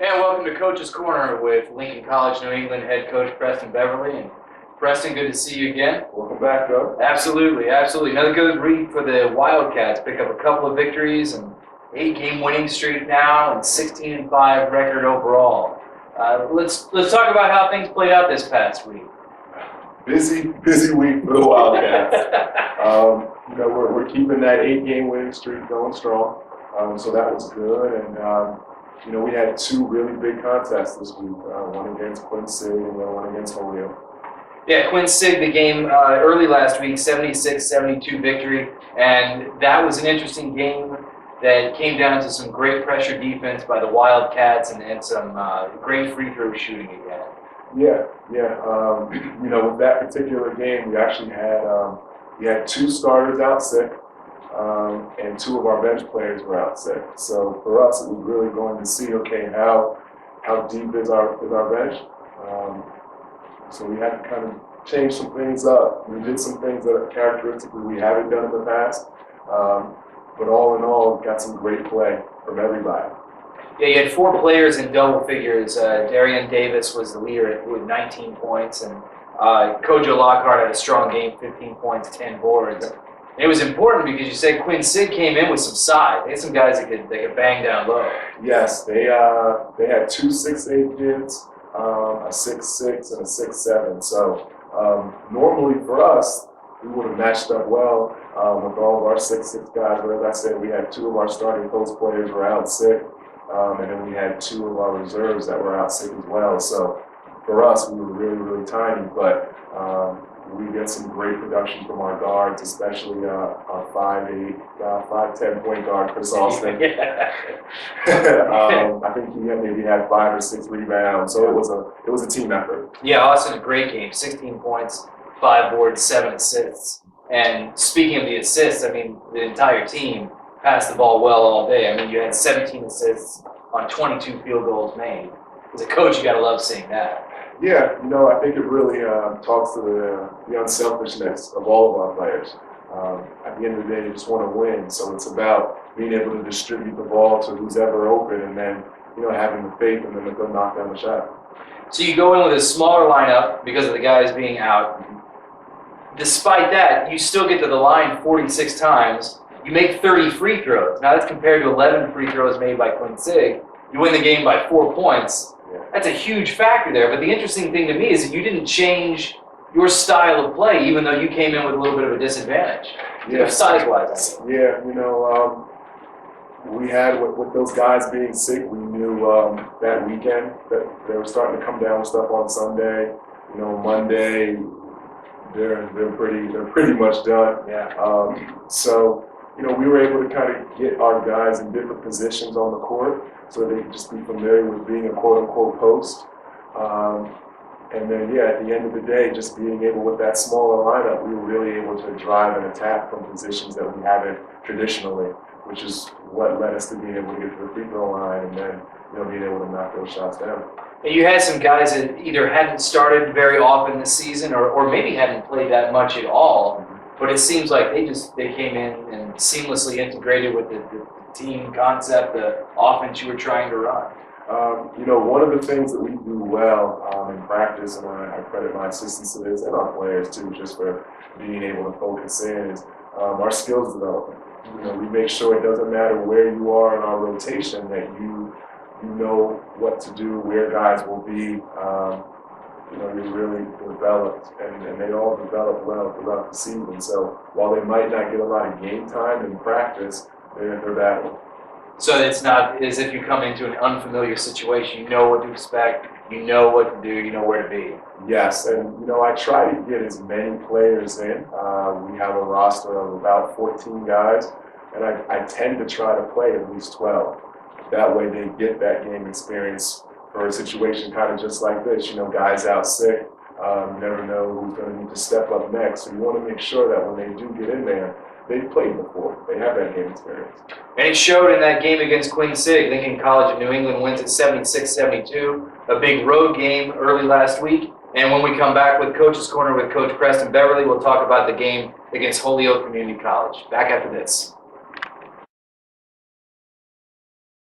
And welcome to Coach's Corner with Lincoln College, New England head coach Preston Beverly. And Preston, good to see you again. Welcome back, Doug. Absolutely. Another good week for the Wildcats. Pick up a couple of victories and 8-game winning streak now and 16-5 record overall. Let's talk about how things played out this past week. Busy week for the Wildcats. We're keeping that 8-game winning streak going strong. So that was good. And we had two really big contests this week. One against Quincy and then one against Holyoke. Yeah, Quincy, the game early last week, 76-72 victory. And that was an interesting game that came down to some great pressure defense by the Wildcats and some great free throw shooting again. Yeah. With that particular game, we actually had two starters out sick, and two of our bench players were out sick. So for us, it was really going to see, how deep is our bench. So we had to kind of change some things up. We did some things that characteristically we haven't done in the past. But all in all, got some great play from everybody. Yeah, you had four players in double figures. Darian Davis was the leader with 19 points, and Kojo Lockhart had a strong game, 15 points, 10 boards. And it was important because you said Quinn Sig came in with some size. They had some guys that could bang down low. Yes, they had two 6'8" kids, a 6'6" and a 6'7". So normally for us, we would have matched up well with all of our 6'6" guys. But as I said, we had two of our starting post players were out sick. And then we had two of our reserves that were out sick as well. So for us, we were really, really tiny, but we get some great production from our guards, especially our 5'8", 5'10" point guard, Chris Austin. I think he maybe had 5 or 6 rebounds, so it was a team effort. Yeah, Austin, a great game, 16 points, 5 boards, 7 assists. And speaking of the assists, I mean, the entire team passed the ball well all day. I mean, you had 17 assists on 22 field goals made. As a coach, you got to love seeing that. Yeah, I think it really talks to the unselfishness of all of our players. At the end of the day, they just want to win. So it's about being able to distribute the ball to who's ever open and then, having the faith in them to go knock down the shot. So you go in with a smaller lineup because of the guys being out. Despite that, you still get to the line 46 times. You make 30 free throws. Now that's compared to 11 free throws made by Quinn Sig. You win the game by 4 points. Yeah. That's a huge factor there. But the interesting thing to me is that you didn't change your style of play, even though you came in with a little bit of a disadvantage. Yeah. Size-wise. Yeah, we had, with those guys being sick, we knew that weekend that they were starting to come down with stuff on Sunday. Monday, they're pretty much done. Yeah. So we were able to kind of get our guys in different positions on the court so they could just be familiar with being a quote-unquote post. And then, at the end of the day, just being able with that smaller lineup, we were really able to drive and attack from positions that we haven't traditionally, which is what led us to being able to get to the free throw line and then being able to knock those shots down. And you had some guys that either hadn't started very often this season or maybe hadn't played that much at all. But it seems like they came in and seamlessly integrated with the team concept, the offense you were trying to run. One of the things that we do well in practice, and I credit my assistants to this and our players too, just for being able to focus in, is our skills development. We make sure it doesn't matter where you are in our rotation, that you know what to do, where guys will be. You're really developed, and they all develop well throughout the season. So while they might not get a lot of game time in practice, they're battling. So it's not as if you come into an unfamiliar situation. You know what to expect. You know what to do. You know where to be. Yes, and I try to get as many players in. We have a roster of about 14 guys, and I tend to try to play at least 12. That way they get that game experience for a situation kind of just like this. Guys out sick. You never know who's going to need to step up next. So you want to make sure that when they do get in there, they've played before. They have that game experience. And it showed in that game against Quinn Sig. Lincoln College of New England wins at 76-72, a big road game early last week. And when we come back with Coach's Corner with Coach Preston Beverly, we'll talk about the game against Holyoke Community College. Back after this.